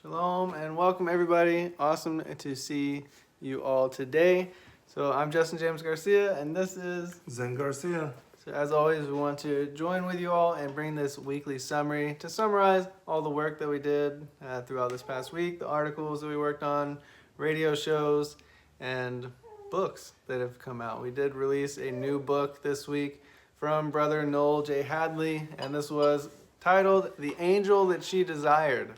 Shalom and welcome everybody. Awesome to see you all today. So I'm Justin James Garcia and this is Zen Garcia. So as always, we want to join with you all and bring this weekly summary to summarize all the work that we did throughout this past week, the articles that we worked on, radio shows, and books that have come out. We did release a new book this week from Brother Noel J. Hadley, and this was titled The Angel That She Desired.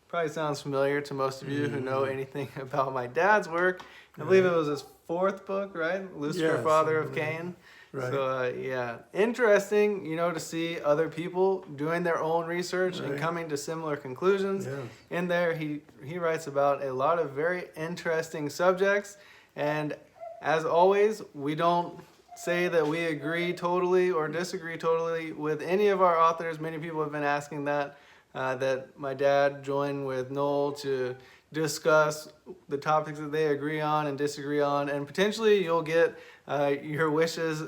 Probably sounds familiar to most of you who know anything about my dad's work. I believe it was his fourth book, right? Lucifer, Yes, Father of Cain. Right. So, interesting, to see other people doing their own research and coming to similar conclusions. Yeah. In there, he writes about a lot of very interesting subjects. And as always, we don't say that we agree totally or disagree totally with any of our authors. Many people have been asking that my dad joined with Noel to discuss the topics that they agree on and disagree on, and potentially you'll get your wishes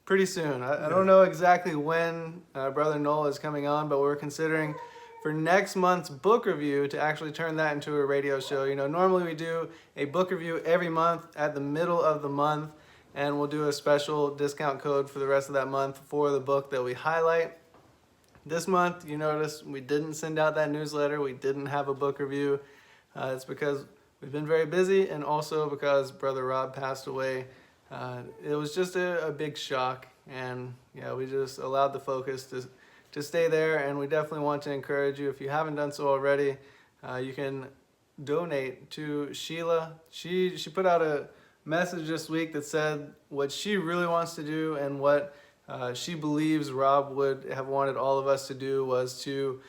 pretty soon. I don't know exactly when Brother Noel is coming on, but we're considering for next month's book review to actually turn that into a radio show. Normally we do a book review every month at the middle of the month, and we'll do a special discount code for the rest of that month for the book that we highlight. This month, you notice we didn't send out that newsletter. We didn't have a book review. It's because we've been very busy, and also because Brother Rob passed away. It was just a big shock, and we just allowed the focus to stay there. And we definitely want to encourage you, if you haven't done so already, you can donate to Sheila. She put out a message this week that said what she really wants to do and what she believes Rob would have wanted all of us to do was to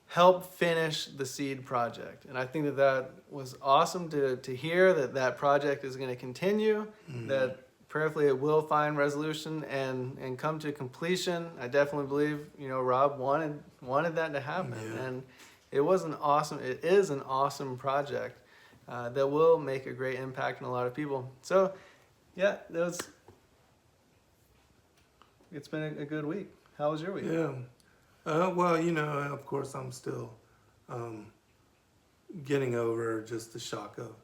help finish the Seed project. And I think that was awesome to hear that project is going to continue, that prayerfully it will find resolution and come to completion. I definitely believe, Rob wanted that to happen. Yeah. And it is an awesome project that will make a great impact on a lot of people. So, it's been a good week. How was your week? Yeah. Well, of course, I'm still getting over just the shock of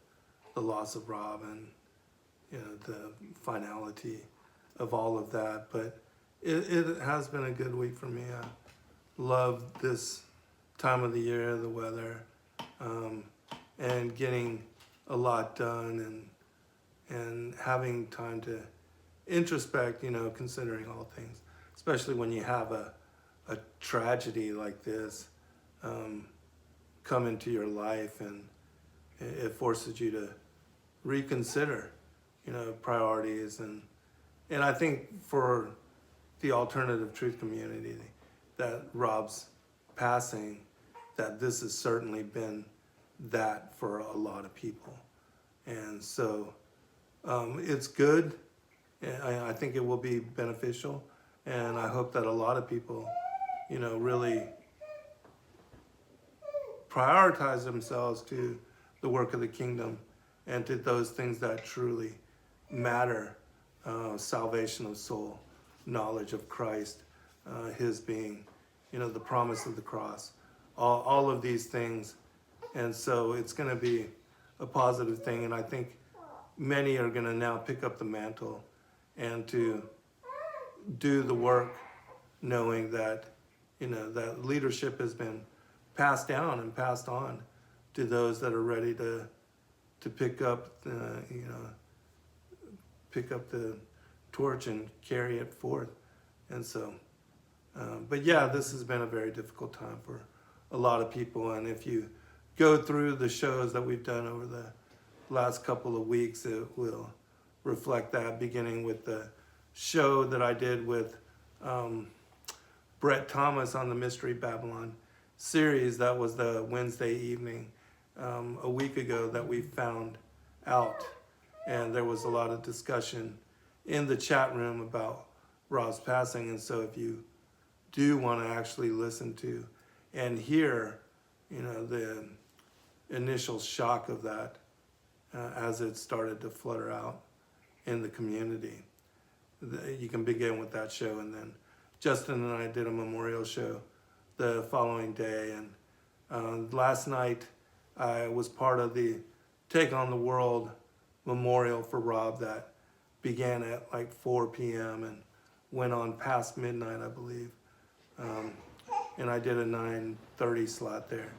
the loss of Rob and, the finality of all of that. But it has been a good week for me. I love this time of the year, the weather, and getting a lot done and having time to introspect, considering all things, especially when you have a tragedy like this come into your life, and it forces you to reconsider, priorities. And I think for the alternative truth community, that Rob's passing, that this has certainly been that for a lot of people. And so it's good. I think it will be beneficial, and I hope that a lot of people, really prioritize themselves to the work of the kingdom and to those things that truly matter, salvation of soul, knowledge of Christ, his being, the promise of the cross, all of these things. And so it's going to be a positive thing, and I think many are going to now pick up the mantle and to do the work, knowing that, that leadership has been passed down and passed on to those that are ready to pick up the torch and carry it forth. And so, but this has been a very difficult time for a lot of people. And if you go through the shows that we've done over the last couple of weeks, it will reflect that, beginning with the show that I did with Brett Thomas on the Mystery Babylon series. That was the Wednesday evening a week ago that we found out, and there was a lot of discussion in the chat room about Rob's passing. And so if you do want to actually listen to and hear, the initial shock of that as it started to flutter out in the community, you can begin with that show. And then Justin and I did a memorial show the following day, and Last night, I was part of the Take on the World memorial for Rob that began at like 4 p.m. and went on past midnight, I believe. And I did a 9:30 slot there.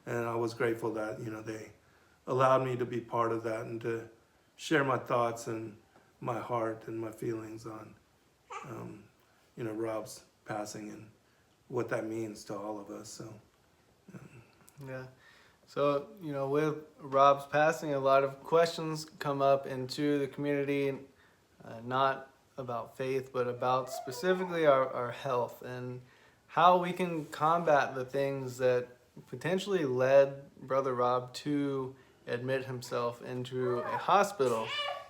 And I was grateful that, they allowed me to be part of that and to share my thoughts and my heart and my feelings on, Rob's passing and what that means to all of us. So, Yeah. So, with Rob's passing, a lot of questions come up into the community, not about faith, but about specifically our health and how we can combat the things that potentially led Brother Rob to admit himself into a hospital.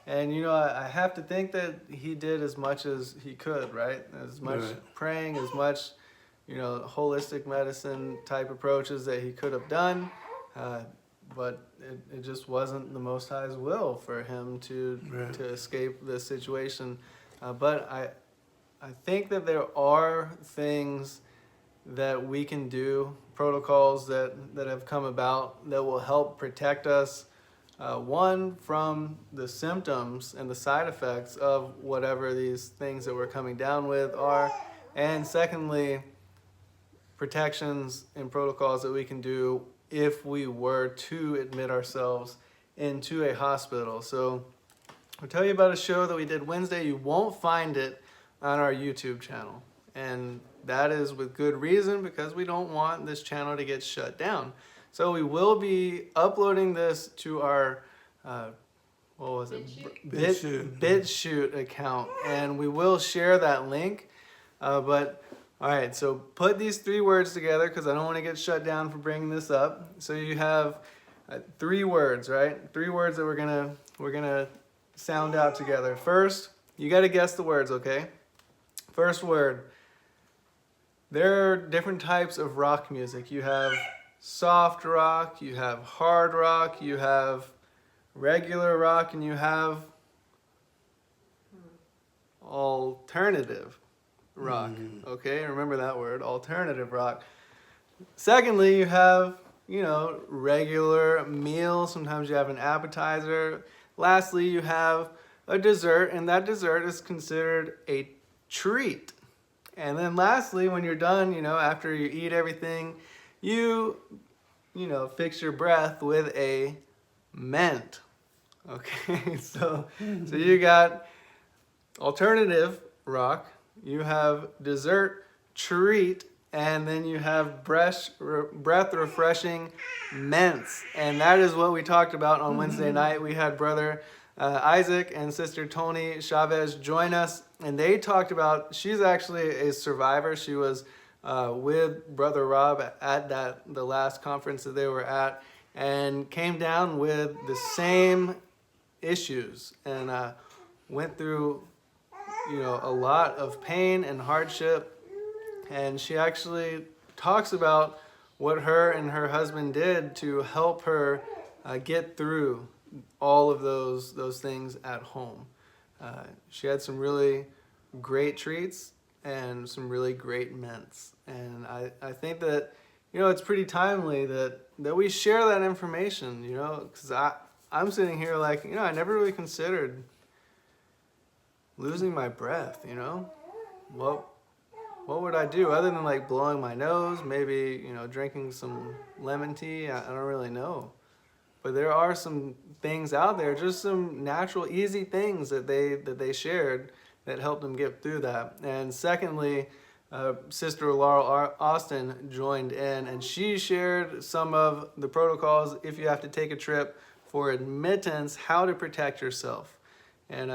And, I have to think that he did as much as he could, right? As much Right. praying, as much, holistic medicine type approaches that he could have done. But it just wasn't the Most High's will for him to Right. to escape this situation. But I think that there are things that we can do, protocols that have come about that will help protect us, one, from the symptoms and the side effects of whatever these things that we're coming down with are, and secondly, protections and protocols that we can do if we were to admit ourselves into a hospital. So I'll tell you about a show that we did Wednesday. You won't find it on our YouTube channel. And that is with good reason, because we don't want this channel to get shut down. So we will be uploading this to our, what was it? BitChute. BitChute account. And we will share that link. But all right, so put these 3 words together, because I don't want to get shut down for bringing this up. So you have 3 words, right? 3 words that we're gonna sound out together. First, you got to guess the words, okay? First word. There are different types of rock music. You have soft rock, you have hard rock, you have regular rock, and you have alternative rock. Okay, remember that word, alternative rock. Secondly, you have, regular meal. Sometimes you have an appetizer. Lastly, you have a dessert, and that dessert is considered a treat. And then lastly, when you're done, after you eat everything, you fix your breath with a mint. Okay, so you got alternative rock, you have dessert treat, and then you have breath refreshing mints. And that is what we talked about on Wednesday night. We had Brother Isaac and Sister Tony Chavez join us, and they talked about, she's actually a survivor. She was with Brother Rob at the last conference that they were at, and came down with the same issues, and went through a lot of pain and hardship. And she actually talks about what her and her husband did to help her get through all of those things at home. She had some really great treats and some really great mints. And I think that, it's pretty timely that we share that information, because I'm sitting here like, I never really considered losing my breath, What would I do other than like blowing my nose, maybe, drinking some lemon tea? I don't really know. But there are some things out there, just some natural, easy things that they shared that helped them get through that. And secondly, Sister Laurel Austin joined in, and she shared some of the protocols if you have to take a trip for admittance, how to protect yourself, and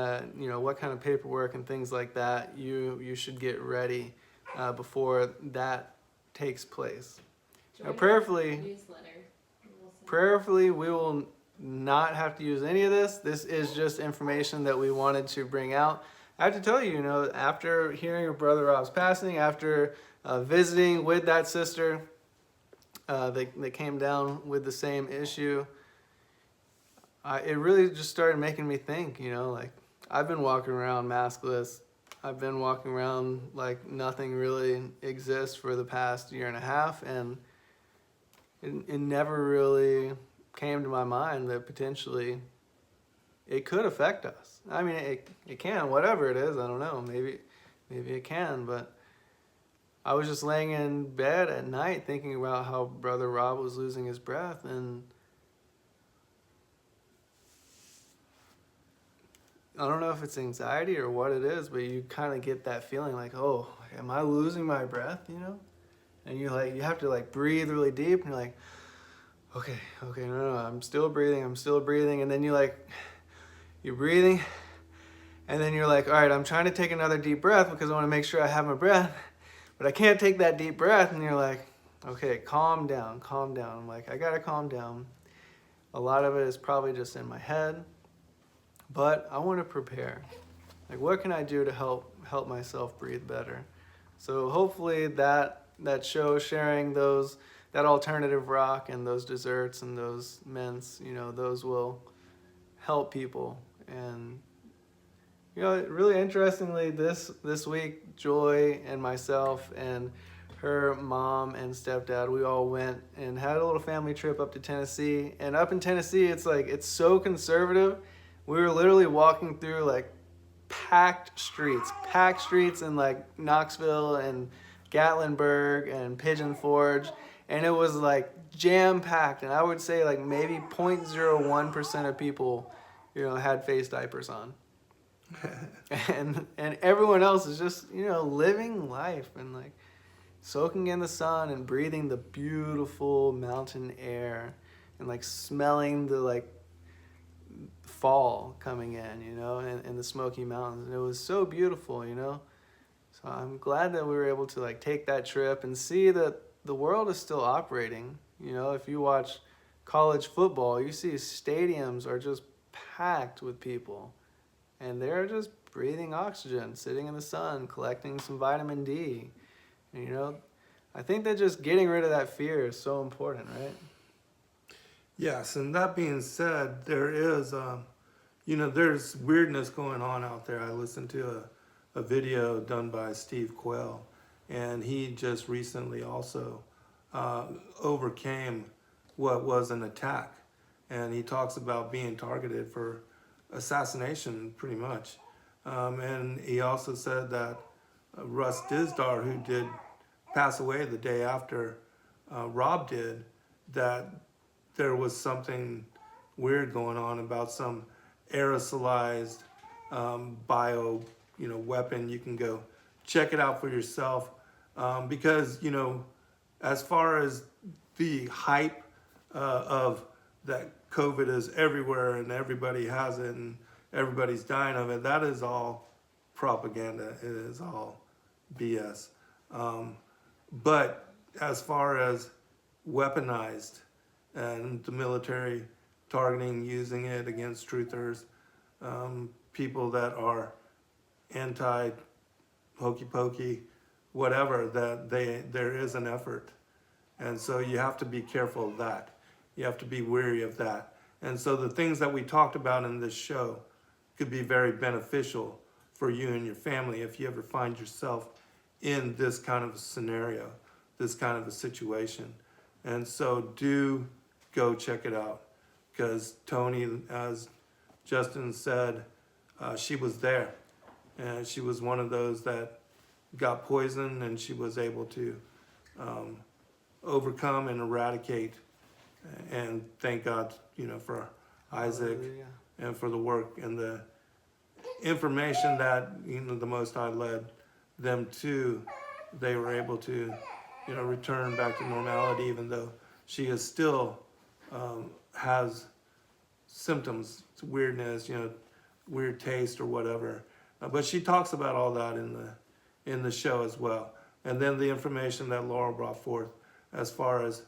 what kind of paperwork and things like that you should get ready before that takes place. Now, prayerfully, we will not have to use any of this. This is just information that we wanted to bring out. I have to tell you, after hearing your Brother Rob's passing, after visiting with that sister that came down with the same issue, it really just started making me think, like, I've been walking around maskless. I've been walking around like nothing really exists for the past year and a half, and it never really came to my mind that potentially it could affect us. I mean, it can, whatever it is. I don't know. Maybe it can, but I was just laying in bed at night thinking about how Brother Rob was losing his breath, and I don't know if it's anxiety or what it is, but you kind of get that feeling like, oh, am I losing my breath? You know, and you have to like breathe really deep, and you're like, okay, no, I'm still breathing, and then you're breathing, and then you're like, all right, I'm trying to take another deep breath because I want to make sure I have my breath, but I can't take that deep breath, and you're like, okay, calm down. I'm like, I gotta calm down. A lot of it is probably just in my head, but I want to prepare. Like, what can I do to help myself breathe better? So hopefully that show sharing that alternative rock and those desserts and those mints, those will help people. And really interestingly, this week, Joy and myself and her mom and stepdad, we all went and had a little family trip up to Tennessee. And up in Tennessee, it's so conservative. We were literally walking through like packed streets in like Knoxville and Gatlinburg and Pigeon Forge, and it was like jam packed. And I would say like maybe 0.01% of people, had face diapers on. and everyone else is just living life and like soaking in the sun and breathing the beautiful mountain air and like smelling the like fall coming in the Smoky Mountains, and it was so beautiful. So I'm glad that we were able to like take that trip and see that the world is still operating. If you watch college football, you see stadiums are just packed with people, and they're just breathing oxygen, sitting in the sun, collecting some vitamin D. And, I think that just getting rid of that fear is so important, right? Yes, and that being said, there is, there's weirdness going on out there. I listened to a video done by Steve Quayle, and he just recently also overcame what was an attack. And he talks about being targeted for assassination, pretty much. And he also said that Russ Dizdar, who did pass away the day after Rob did, that there was something weird going on about some aerosolized bio, weapon. You can go check it out for yourself, because as far as the hype of that COVID is everywhere and everybody has it and everybody's dying of it, that is all propaganda. It is all BS. But as far as weaponized and the military targeting, using it against truthers, people that are anti hokey pokey, whatever, that there is an effort. And so you have to be careful of that. You have to be wary of that. And so the things that we talked about in this show could be very beneficial for you and your family if you ever find yourself in this kind of a scenario, this kind of a situation. And so do go check it out, because Tony, as Justin said, she was there, and she was one of those that got poisoned, and she was able to overcome and eradicate. And thank God, for Isaac. Hallelujah. And for the work and the information that the Most High led them to. They were able to return back to normality, even though she is still has symptoms, weirdness, weird taste or whatever. But she talks about all that in the show as well. And then the information that Laura brought forth as far as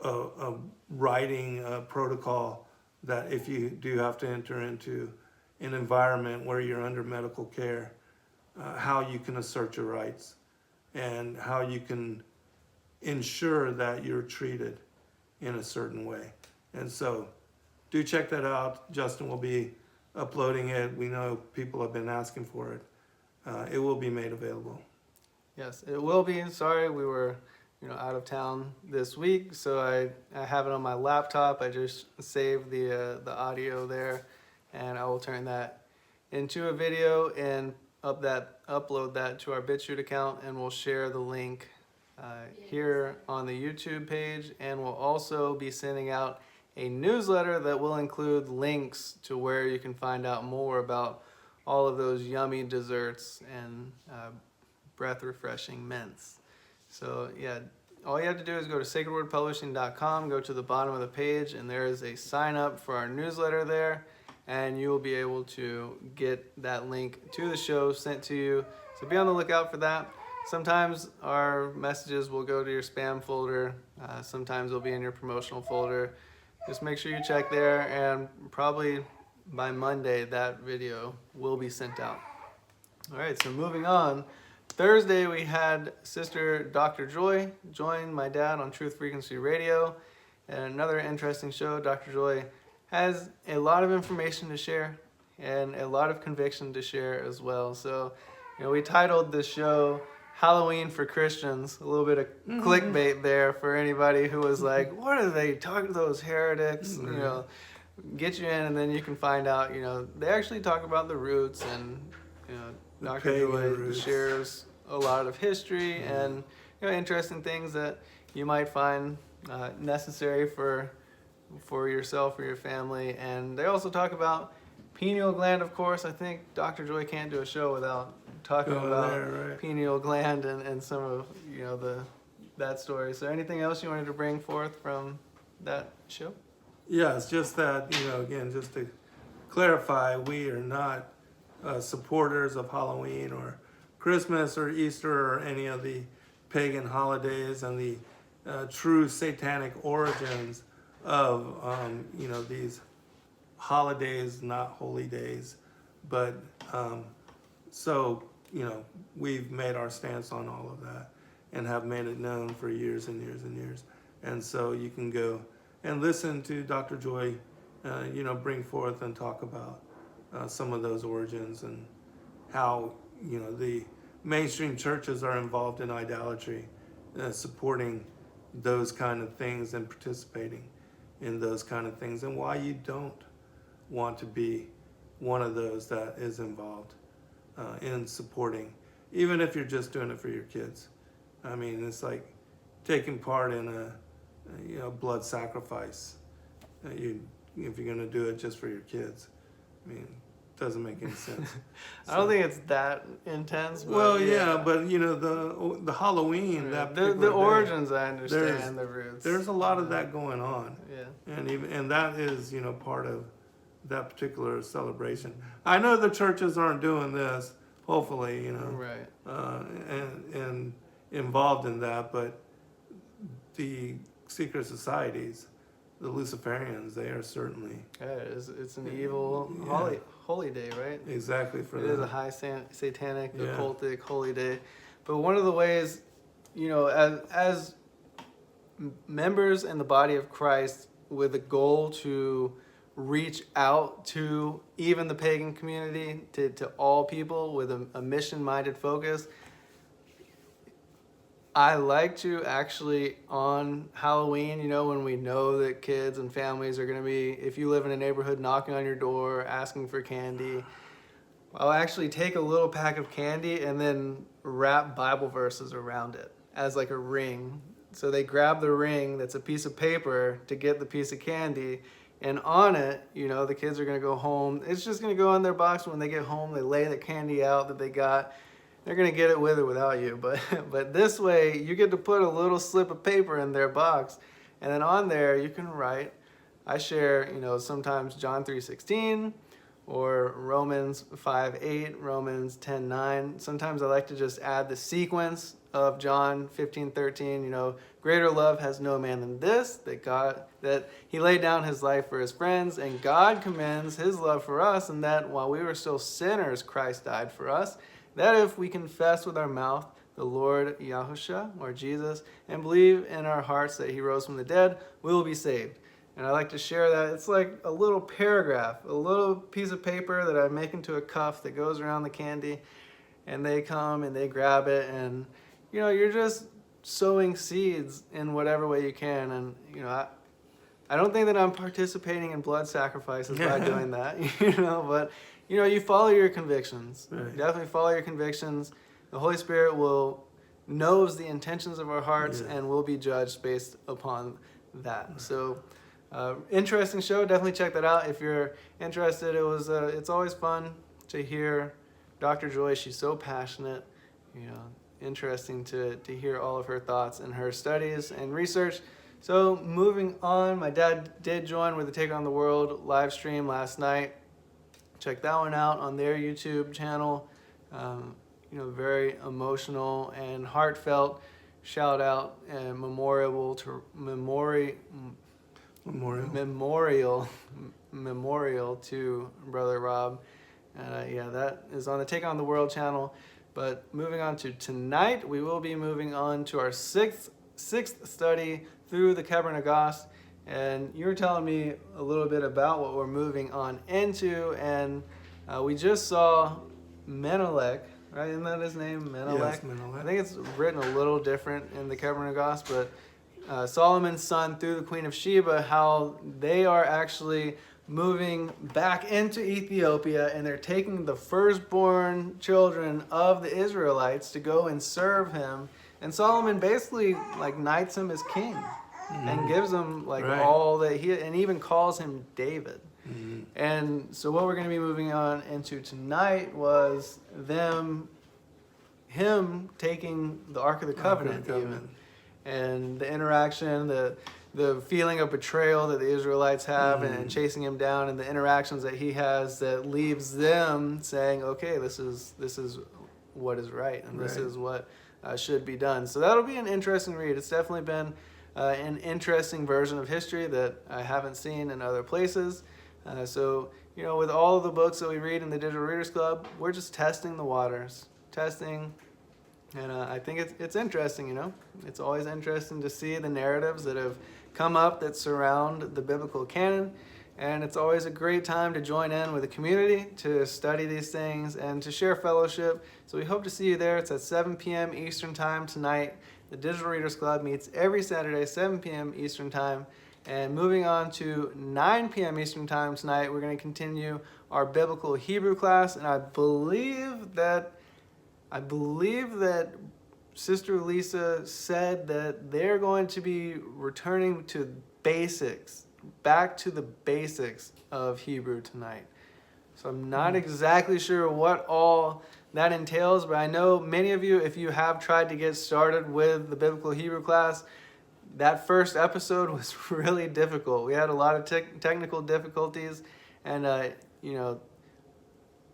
a writing protocol, that if you do have to enter into an environment where you're under medical care, how you can assert your rights and how you can ensure that you're treated in a certain way. And so do check that out. Justin will be uploading it. We know people have been asking for it. It will be made available. Yes, it will be. Sorry, we were out of town this week, so I have it on my laptop. I just save the audio there, and I will turn that into a video and upload that to our BitChute account, and we'll share the link here on the YouTube page, and we'll also be sending out a newsletter that will include links to where you can find out more about all of those yummy desserts and breath refreshing mints. So yeah, all you have to do is go to sacredwordpublishing.com, go to the bottom of the page, and there is a sign up for our newsletter there, and you will be able to get that link to the show sent to you. So be on the lookout for that. Sometimes our messages will go to your spam folder. Sometimes they'll be in your promotional folder. Just make sure you check there, and probably by Monday that video will be sent out. All right, so moving on. Thursday we had Sister Dr. Joy join my dad on Truth Frequency Radio, and another interesting show. Dr. Joy has a lot of information to share and a lot of conviction to share as well. So, we titled this show Halloween for Christians. A little bit of clickbait there for anybody who was like, what are they talking to, those heretics? Get you in, and then you can find out, they actually talk about the roots, and, Dr. Joy shares a lot of history and, interesting things that you might find necessary for yourself or your family. And they also talk about pineal gland, of course. I think Dr. Joy can't do a show without talking about pineal gland and some of that story. So anything else you wanted to bring forth from that show? Yeah, it's just that, again, just to clarify, we are not supporters of Halloween or Christmas or Easter or any of the pagan holidays and the true satanic origins of, these holidays, not holy days. But we've made our stance on all of that and have made it known for years and years and years. And so you can go and listen to Dr. Joy, bring forth and talk about some of those origins and how, the mainstream churches are involved in idolatry, supporting those kind of things and participating in those kind of things, and why you don't want to be one of those that is involved in supporting, even if you're just doing it for your kids. I mean, it's like taking part in a blood sacrifice. If you're going to do it just for your kids, I mean, it doesn't make any sense. I don't think it's that intense. But well, yeah, but the Halloween, the origins, I understand the roots. There's a lot of that going on. Yeah, and that is part of that particular celebration. I know the churches aren't doing this, hopefully, right, and involved in that, but the secret societies, the Luciferians, they are certainly. Yeah, it's an evil holy day, right? Exactly. It is a high satanic, occultic holy day. But one of the ways, as members in the body of Christ with a goal to reach out to even the pagan community, to all people with a mission-minded focus, I like to actually, on Halloween, when we know that kids and families are going to be, if you live in a neighborhood, knocking on your door, asking for candy, I'll actually take a little pack of candy and then wrap Bible verses around it as like a ring. So they grab the ring that's a piece of paper to get the piece of candy, and on it, the kids are going to go home. It's just going to go in their box. When they get home, they lay the candy out that they got. They're going to get it with or without you. But this way, you get to put a little slip of paper in their box. And then on there, you can write. I share, sometimes John 3:16 or Romans 5:8, Romans 10:9. Sometimes I like to just add the sequence of John 15:13. Greater love has no man than this, that he laid down his life for his friends, and God commends his love for us, and that while we were still sinners, Christ died for us. That if we confess with our mouth the Lord Yahusha, or Jesus, and believe in our hearts that he rose from the dead, we will be saved. And I like to share that. It's like a little paragraph, a little piece of paper that I make into a cuff that goes around the candy, and they come and they grab it, and you're just sowing seeds in whatever way you can. And, you know, I don't think that I'm participating in blood sacrifices by doing that, you know, but, you know, you follow your convictions. Right. Definitely follow your convictions. The Holy Spirit knows the intentions of our hearts and will be judged based upon that. Right. So, interesting show. Definitely check that out if you're interested. It's always fun to hear Dr. Joy. She's so passionate, you know, interesting to hear all of her thoughts and her studies and research. So moving on, my dad did join with the Take On the World live stream last night. Check that one out on their YouTube channel. You know, very emotional and heartfelt shout out and memorial to Brother Rob. Yeah, that is on the Take On the World channel. But moving on to tonight, we will be moving on to our sixth study through the Kebra Nagast. And you were telling me a little bit about what we're moving on into. And we just saw Menelik, right? Isn't that his name? Menelik? Yes, Menelik. I think it's written a little different in the Kebra Nagast, but Solomon's son through the Queen of Sheba, how they are actually moving back into Ethiopia, and they're taking the firstborn children of the Israelites to go and serve him. And Solomon basically like knights him as king and gives him like all that and even calls him David. And so what we're going to be moving on into tonight was him taking the Ark of the Covenant, even, and the interaction, the feeling of betrayal that the Israelites have and chasing him down, and the interactions that he has that leaves them saying, okay, this is what is right, and this is what should be done. So that'll be an interesting read. It's definitely been an interesting version of history that I haven't seen in other places. So, you know, with all of the books that we read in the Digital Readers Club, we're just testing the waters, and I think it's interesting, you know. It's always interesting to see the narratives that have come up that surround the biblical canon, and it's always a great time to join in with the community to study these things and to share fellowship. So we hope to see you there. It's at 7 p.m. Eastern Time tonight. The Digital Readers Club meets every Saturday, 7 p.m. Eastern Time. And moving on to 9 p.m. Eastern Time tonight, we're going to continue our Biblical Hebrew class, and I believe that Sister Lisa said that they're going to be returning to basics, back to the basics of Hebrew tonight. So I'm not exactly sure what all that entails, but I know many of you, if you have tried to get started with the Biblical Hebrew class, that first episode was really difficult. We had a lot of technical difficulties, and you know,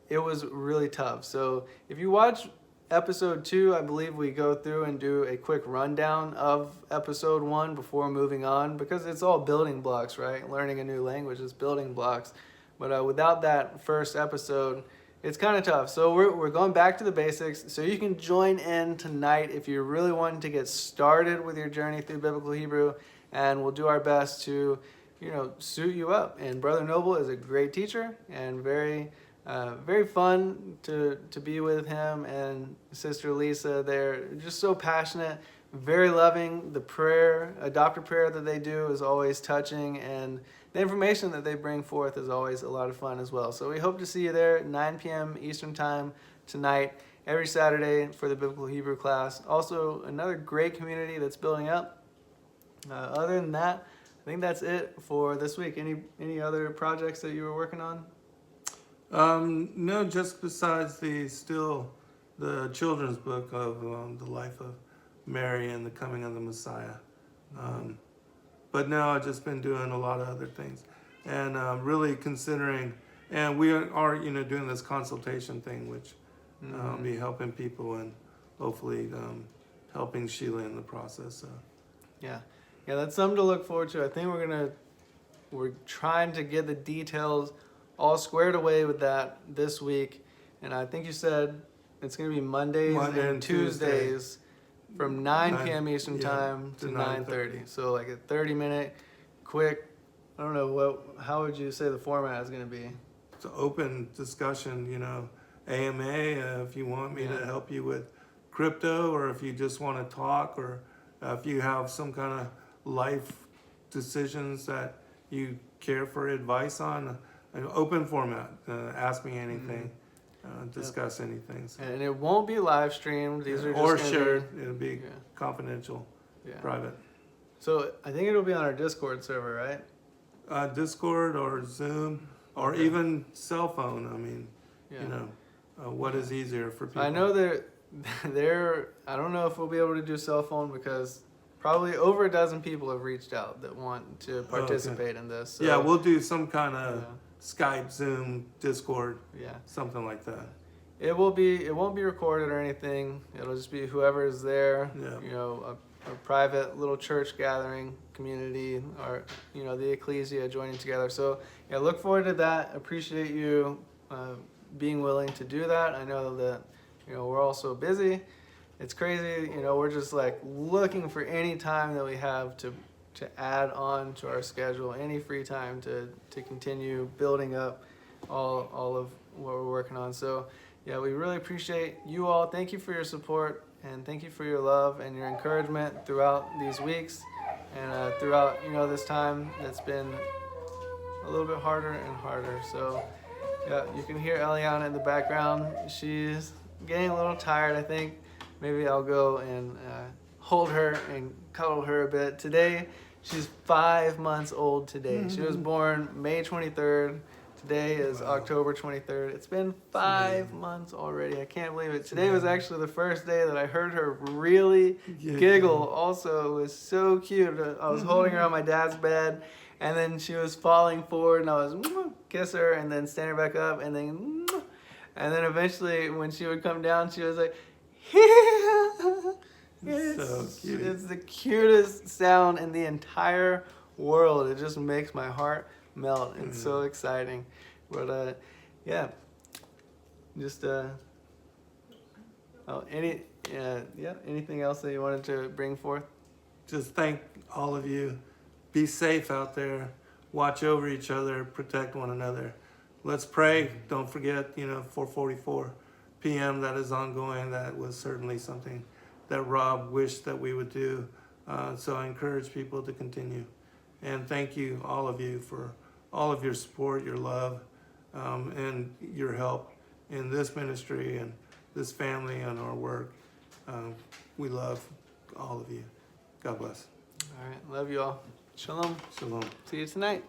it was really tough. So if you watch episode 2, I believe we go through and do a quick rundown of episode 1 before moving on, because it's all building blocks, right? Learning a new language is building blocks. But without that first episode, it's kind of tough. So we're going back to the basics. So you can join in tonight if you're really wanting to get started with your journey through Biblical Hebrew, and we'll do our best to, you know, suit you up. And Brother Noble is a great teacher and very fun to be with him, and Sister Lisa. They're just so passionate, very loving. The adopted prayer that they do is always touching, and the information that they bring forth is always a lot of fun as well. So we hope to see you there at 9 p.m. Eastern Time tonight, every Saturday for the Biblical Hebrew class. Also, another great community that's building up. Other than that, I think that's it for this week. Any other projects that you were working on? No, just besides the children's book of the life of Mary and the coming of the Messiah. But no, I've just been doing a lot of other things, and really considering, and we are doing this consultation thing, which I'll be helping people and hopefully helping Sheila in the process. So. Yeah, that's something to look forward to. I think we're trying to get the details all squared away with that this week, and I think you said it's going to be Mondays and Tuesdays from 9 p.m. Eastern Time to 9:30. So like a 30-minute, quick. I don't know how would you say the format is going to be? It's an open discussion, AMA. If you want me to help you with crypto, or if you just want to talk, or If you have some kind of life decisions that you care for advice on, an open format. Ask me anything. Discuss anything. So. And it won't be live streamed. These are just or gonna shared. be, It'll be confidential, private. So I think it'll be on our Discord server, right? Discord or Zoom or even cell phone. I mean, what is easier for people? I know they're. I don't know if we'll be able to do cell phone because probably over a dozen people have reached out that want to participate in this. So, yeah, we'll do some kind of Skype, Zoom, Discord, something like that. It won't be recorded or anything. It'll just be whoever is there. Yeah. A private little church gathering community, or the ecclesia joining together. So look forward to that. Appreciate you being willing to do that. I know that we're all so busy. It's crazy. We're just like looking for any time that we have to add on to our schedule, any free time to continue building up all of what we're working on. So we really appreciate you all. Thank you for your support, and thank you for your love and your encouragement throughout these weeks and throughout this time that's been a little bit harder and harder. So you can hear Eliana in the background. She's getting a little tired, I think. Maybe I'll go and hold her and cuddle her a bit. Today, she's 5 months old today. She was born May 23rd. Today is October 23rd. It's been 5 months already. I can't believe it. Today was actually the first day that I heard her really giggle. Also, it was so cute. I was holding her on my dad's bed, and then she was falling forward, and I was kiss her, and then stand her back up, and then eventually when she would come down, she was like, so cute. It's the cutest sound in the entire world. It just makes my heart melt. It's so exciting. But just anything else that you wanted to bring forth? Just thank all of you. Be safe out there. Watch over each other. Protect one another. Let's pray. Don't forget, 4:44 p.m. that is ongoing. That was certainly something that Rob wished that we would do. So I encourage people to continue. And thank you, all of you, for all of your support, your love, and your help in this ministry and this family and our work. We love all of you. God bless. All right. Love you all. Shalom. Shalom. See you tonight.